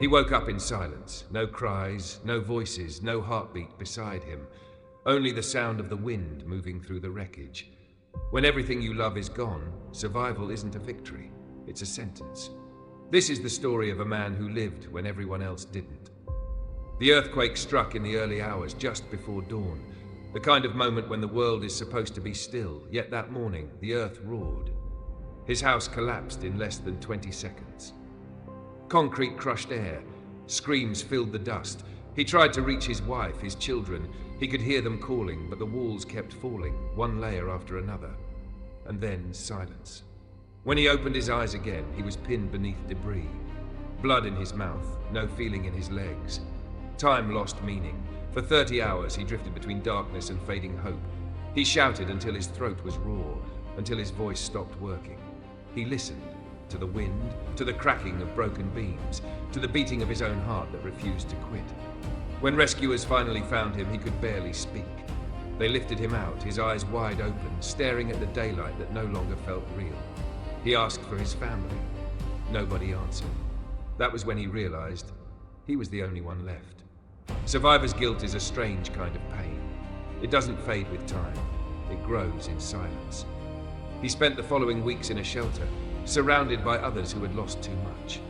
He woke up in silence, no cries, no voices, no heartbeat beside him, only the sound of the wind moving through the wreckage. When everything you love is gone, survival isn't a victory, it's a sentence. This is the story of a man who lived when everyone else didn't. The earthquake struck in the early hours just before dawn, the kind of moment when the world is supposed to be still, yet that morning the earth roared. His house collapsed in less than 20 seconds. Concrete crushed air, screams filled the dust. He tried to reach his wife, his children. He could hear them calling, but the walls kept falling, one layer after another. And then silence. When he opened his eyes again, he was pinned beneath debris. Blood in his mouth, no feeling in his legs. Time lost meaning. For 30 hours he drifted between darkness and fading hope. He shouted until his throat was raw, until his voice stopped working. He listened, to the wind, to the cracking of broken beams, to the beating of his own heart that refused to quit. When rescuers finally found him, he could barely speak. They lifted him out, his eyes wide open, staring at the daylight that no longer felt real. He asked for his family. Nobody answered. That was when he realized he was the only one left. Survivor's guilt is a strange kind of pain. It doesn't fade with time. It grows in silence. He spent the following weeks in a shelter, surrounded by others who had lost too much.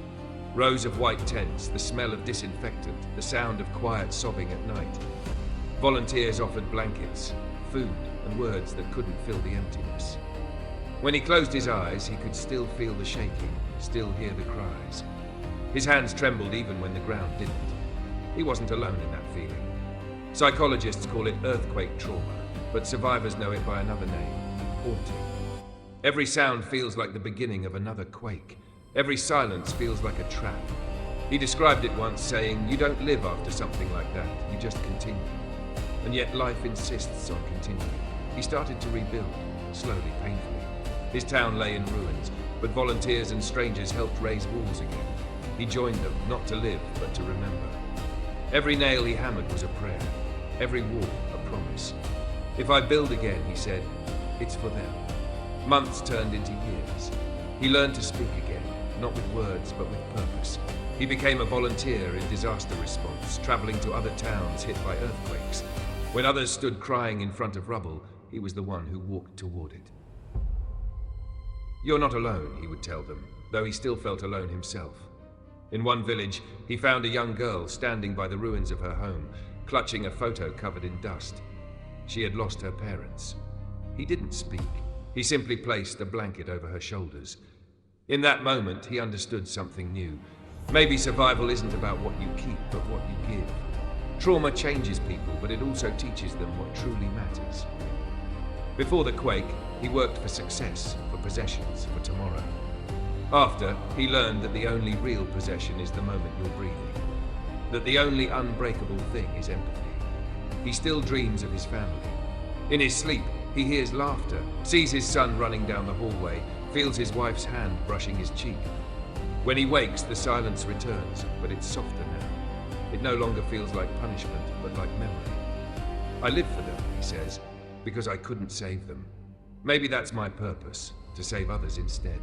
Rows of white tents, the smell of disinfectant, the sound of quiet sobbing at night. Volunteers offered blankets, food, and words that couldn't fill the emptiness. When he closed his eyes, he could still feel the shaking, still hear the cries. His hands trembled even when the ground didn't. He wasn't alone in that feeling. Psychologists call it earthquake trauma, but survivors know it by another name, haunting. Every sound feels like the beginning of another quake. Every silence feels like a trap. He described it once, saying, "You don't live after something like that, you just continue." And yet life insists on continuing. He started to rebuild, slowly, painfully. His town lay in ruins, but volunteers and strangers helped raise walls again. He joined them, not to live, but to remember. Every nail he hammered was a prayer, every wall a promise. "If I build again," he said, "it's for them." Months turned into years. He learned to speak again, not with words, but with purpose. He became a volunteer in disaster response, traveling to other towns hit by earthquakes. When others stood crying in front of rubble, he was the one who walked toward it. "You're not alone," he would tell them, though he still felt alone himself. In one village, he found a young girl standing by the ruins of her home, clutching a photo covered in dust. She had lost her parents. He didn't speak. He simply placed a blanket over her shoulders. In that moment, he understood something new. Maybe survival isn't about what you keep, but what you give. Trauma changes people, but it also teaches them what truly matters. Before the quake, he worked for success, for possessions, for tomorrow. After, he learned that the only real possession is the moment you're breathing. That the only unbreakable thing is empathy. He still dreams of his family. In his sleep, he hears laughter, sees his son running down the hallway, feels his wife's hand brushing his cheek. When he wakes, the silence returns, but it's softer now. It no longer feels like punishment, but like memory. "I live for them," he says, "because I couldn't save them. Maybe that's my purpose, to save others instead."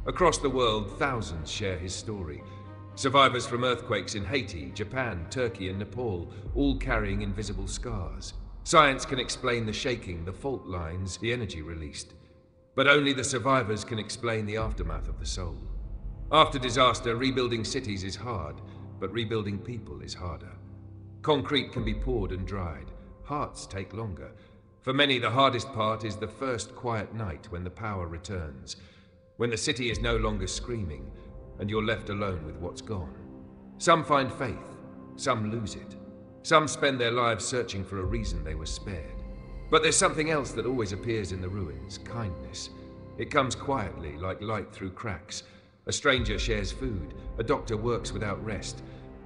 Across the world, thousands share his story. Survivors from earthquakes in Haiti, Japan, Turkey, and Nepal, all carrying invisible scars. Science can explain the shaking, the fault lines, the energy released. But only the survivors can explain the aftermath of the soul. After disaster, rebuilding cities is hard, but rebuilding people is harder. Concrete can be poured and dried. Hearts take longer. For many, the hardest part is the first quiet night when the power returns, when the city is no longer screaming, and you're left alone with what's gone. Some find faith, some lose it. Some spend their lives searching for a reason they were spared. But there's something else that always appears in the ruins, kindness. It comes quietly, like light through cracks. A stranger shares food, a doctor works without rest.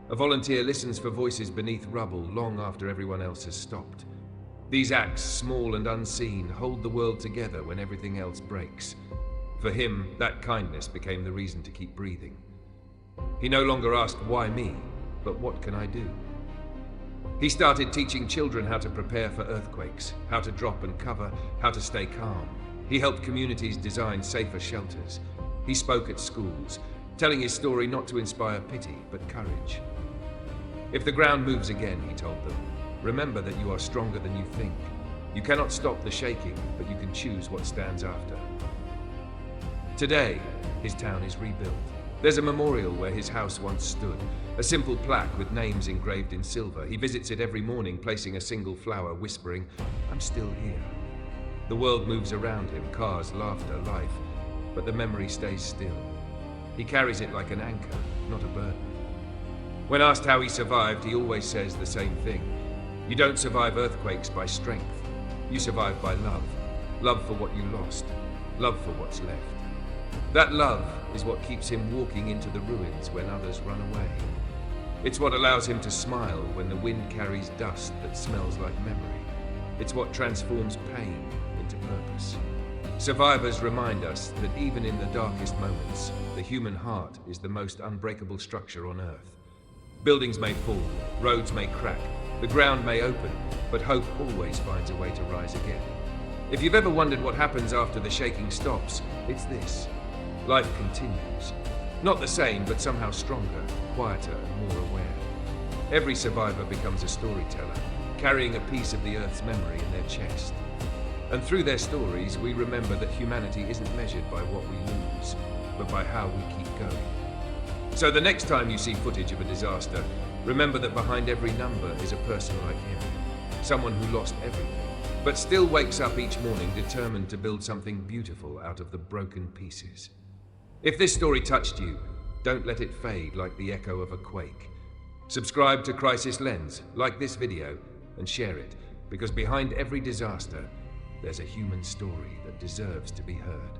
A volunteer listens for voices beneath rubble long after everyone else has stopped. These acts, small and unseen, hold the world together when everything else breaks. For him, that kindness became the reason to keep breathing. He no longer asked, "Why me?" but "What can I do?" He started teaching children how to prepare for earthquakes, how to drop and cover, how to stay calm. He helped communities design safer shelters. He spoke at schools, telling his story not to inspire pity, but courage. If the ground moves again, he told them, remember that you are stronger than you think. You cannot stop the shaking, but you can choose what stands after. Today, his town is rebuilt. There's a memorial where his house once stood, a simple plaque with names engraved in silver. He visits it every morning, placing a single flower, whispering, I'm still here. The world moves around him, cars, laughter, life, but the memory stays still. He carries it like an anchor, not a burden. When asked how he survived, he always says the same thing. You don't survive earthquakes by strength. You survive by love. Love for what you lost. Love for what's left. That love is what keeps him walking into the ruins when others run away. It's what allows him to smile when the wind carries dust that smells like memory. It's what transforms pain into purpose. Survivors remind us that even in the darkest moments, the human heart is the most unbreakable structure on Earth. Buildings may fall, roads may crack, the ground may open, but hope always finds a way to rise again. If you've ever wondered what happens after the shaking stops, it's this. Life continues. Not the same, but somehow stronger, quieter, and more aware. Every survivor becomes a storyteller, carrying a piece of the Earth's memory in their chest. And through their stories, we remember that humanity isn't measured by what we lose, but by how we keep going. So the next time you see footage of a disaster, remember that behind every number is a person like him. Someone who lost everything, but still wakes up each morning determined to build something beautiful out of the broken pieces. If this story touched you, don't let it fade like the echo of a quake. Subscribe to Crisis Lens, like this video, and share it, because behind every disaster, there's a human story that deserves to be heard.